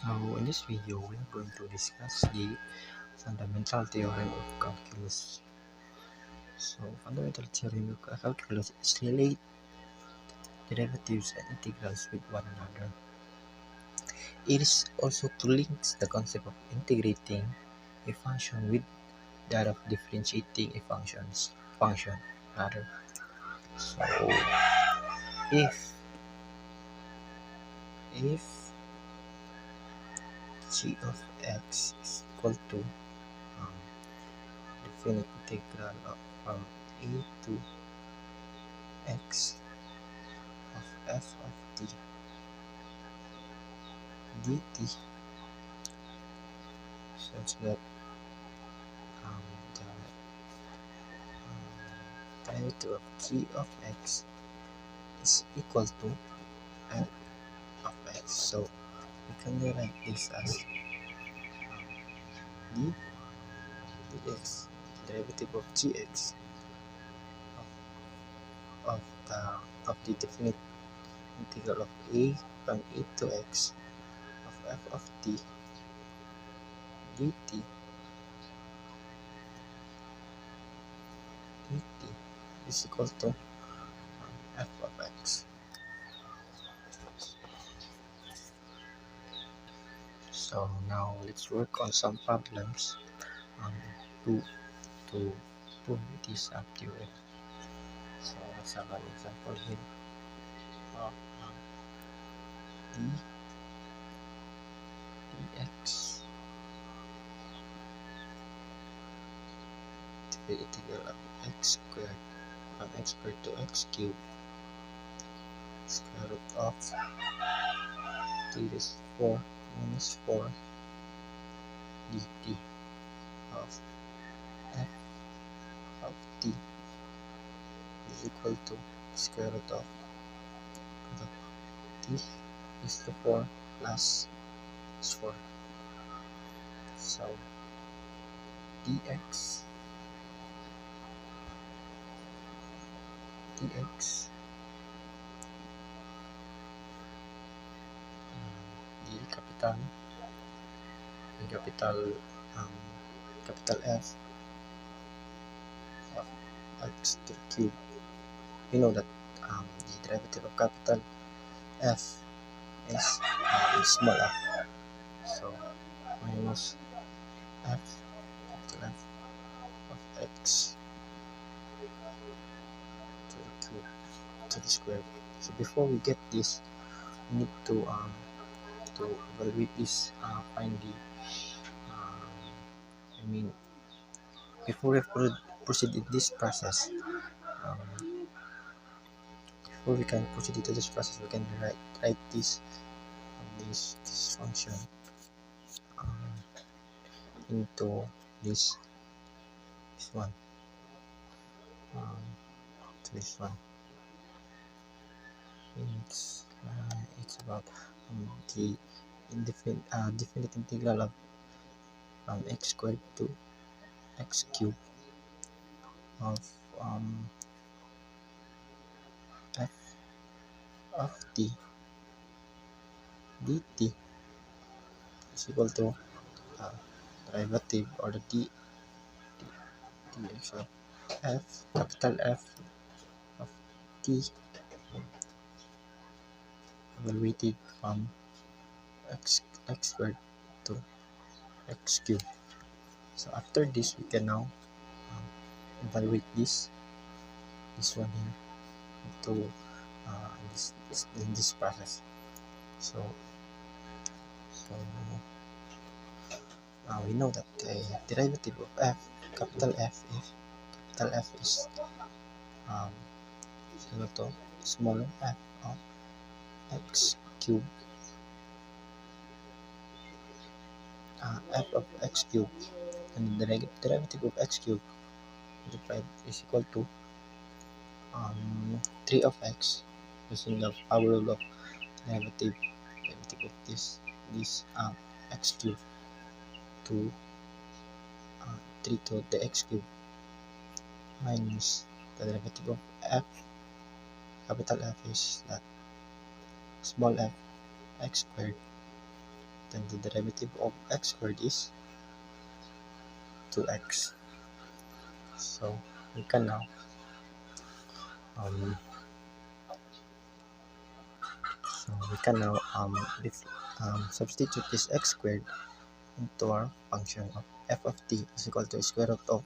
Now, in this video, we are going to discuss the fundamental theorem of calculus. So, fundamental theorem of calculus is relate derivatives and integrals with one another. It is also to link the concept of integrating a function with that of differentiating a function rather. So, if g of x is equal to definite integral of from a to x of f of t dt such that the derivative of g of x is equal to f of x. So we can rewrite this as d dx, derivative of gx of the definite integral of a from a to x of f of t dt is equal to f of x. So now let's work on some problems to prove this theorem. So let's have an example here of dx the integral of x squared from x squared to x cubed square root of 3 raised to 4 minus 4 dt of f of t is equal to square root of the t is to 4 plus 4. So dx the capital F of x to the cube. We know that the derivative of capital F is small f, so minus f capital F of x to the cube to the square. So before we get this, we need to evaluate this, find the before we proceed in this process, before we can proceed into this process, we can write this function into this one, to this one. It's about the definite integral of from x squared to x cubed of f of t dt is equal to derivative or the dx of f capital F of t evaluated from x squared to x cubed. So after this, we can now evaluate this one here to in this process. So we know that the derivative of capital F is equal to small f of x cubed, f of x cubed, and the derivative of x cubed is equal to 3 of x using the power rule of derivative of this x cubed to 3 to the x cubed minus the derivative of f capital F is that small f x squared then the derivative of x squared is 2x. So we can now um, substitute this x squared into our function of f of t is equal to square root of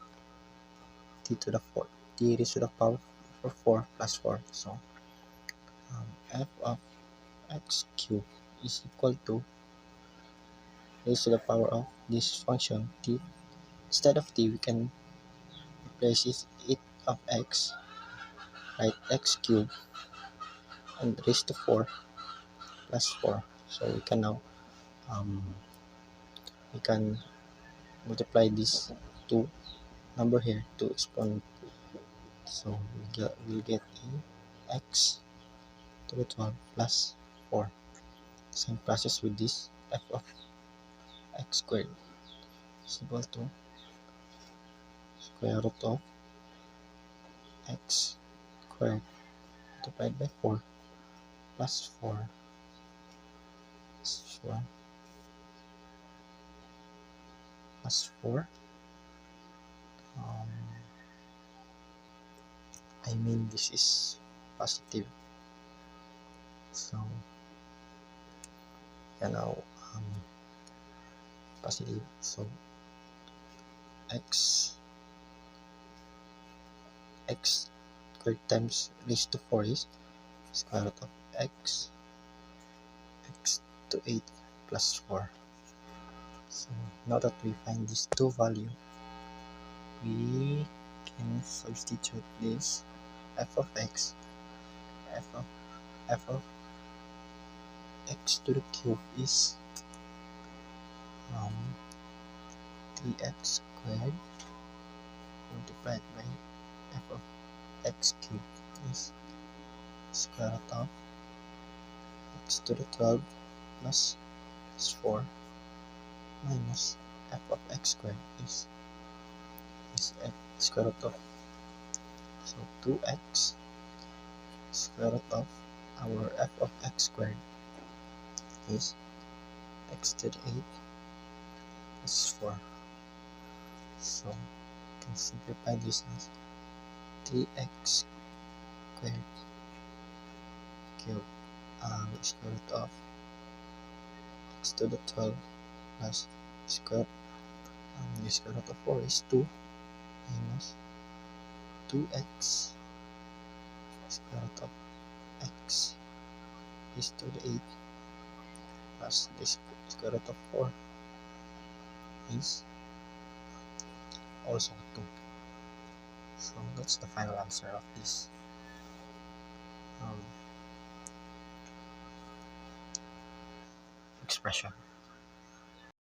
t to the 4, t raised to the power of 4 plus 4. So f of x cubed is equal to raised to the power of this function t. Instead of t, we can replace it of x, right, x cubed and raised to 4 plus 4. So we can now we can multiply this two number here to exponent. So we'll get a x to the 12 plus 4. Same process with this f of x squared is equal to square root of x squared multiplied by 4 plus 4 plus 4 plus 4. I mean this is positive, so now positive, so x squared times raised to 4 is square root of x to 8 plus 4. So now that we find these two values, we can substitute this f of x to the cube is 3x squared multiplied by f of x cubed is square root of x to the 12 plus 4 minus f of x squared is square root of, so 2x square root of our f of x squared is x to the 8 plus 4. So we can simplify this as 3x squared cube square root of x to the 12 plus square the square root of 4 is 2 minus 2x square root of x is to the 8 plus the square root of 4 is also 2. So that's the final answer of this expression.